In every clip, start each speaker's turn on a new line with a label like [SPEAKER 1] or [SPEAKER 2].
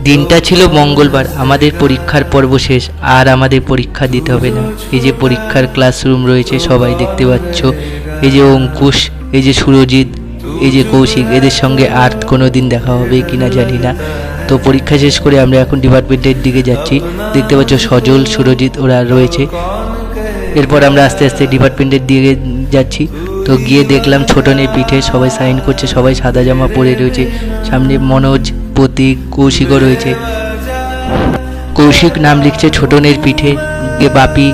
[SPEAKER 1] দিনটা ছিল মঙ্গলবার, আমাদের পরীক্ষার পর্ব শেষ, আর আমাদের পরীক্ষা দিতে হবে না। এই যে পরীক্ষার ক্লাসরুম রয়েছে, সবাই দেখতে পাচ্ছ। এই যে অঙ্কুশ, এই যে সুরজিৎ, এই যে কৌশিক, এদের সঙ্গে আর কোনো দিন দেখা হবে কিনা জানি না। তো পরীক্ষা শেষ করে আমরা এখন ডিপার্টমেন্টের দিকে যাচ্ছি। দেখতে পাচ্ছ সজল, সুরজিৎ ওরা রয়েছে। এরপর আমরা আস্তে আস্তে ডিপার্টমেন্টের দিকে যাচ্ছি। তো গিয়ে দেখলাম ছোটনের পিঠে সবাই সাইন করছে, সবাই সাদা জামা পরে রয়েছে। সামনে মনোজ, প্রতীক, কৌশিকও রয়েছে। কৌশিক নাম লিখছে ছোটনের পিঠে, কে বাপি,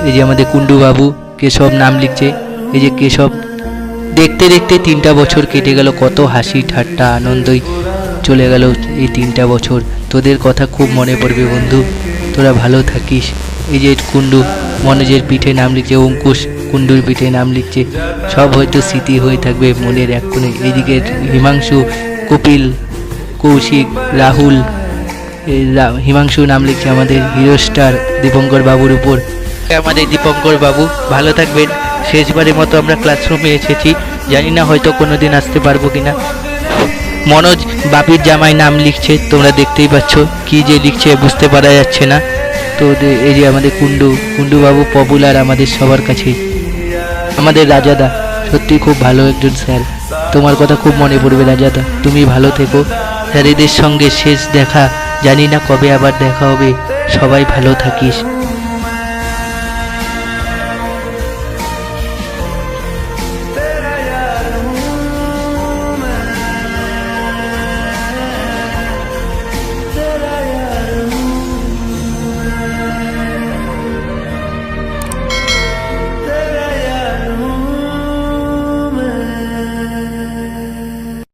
[SPEAKER 1] এই যে আমাদের কুন্ডু বাবু, কেশব নাম লিখছে, এই যে কেশব। দেখতে দেখতে 3টা বছর কেটে গেল, কত হাসি ঠাট্টা আনন্দই চলে গেল এই 3টা বছর। তোদের কথা খুব মনে পড়বে বন্ধু, তোরা ভালো থাকিস। এই যে কুন্ডু মনোজের পিঠে নাম লিখছে, অঙ্কুশ কুন্ডুর পিঠে নাম লিখছে। সব হয়তো স্মৃতি হয়ে থাকবে মনের এক কোণে। এইদিকে হিমাংশু, কপিল, কৌশিক, রাহুল, হিমাংশু নাম লিখছে আমাদের হিরো স্টার দীপঙ্কর বাবুর উপর। আমাদের দীপঙ্কর বাবু ভালো থাকবেন। শেষবারের মতো আমরা ক্লাসরুমে এসেছি, জানি না হয়তো কোনো দিন আসতে পারবো কিনা। মনোজ বাপির জামাই নাম লিখছে, তোমরা দেখতেই পাচ্ছ কি যে লিখছে বুঝতে পারা যাচ্ছে না। তো এই যে আমাদের কুন্ডু বাবু পপুলার আমাদের সবার কাছেই। আমাদের রাজাদা সত্যি খুব ভালো একজন স্যার, তোমার কথা খুব মনে পড়বে রাজাদা, তুমি ভালো থেকো। স্যারেদের সঙ্গে শেষ দেখা, জানি না কবে আবার দেখা হবে। সবাই ভালো থাকিস।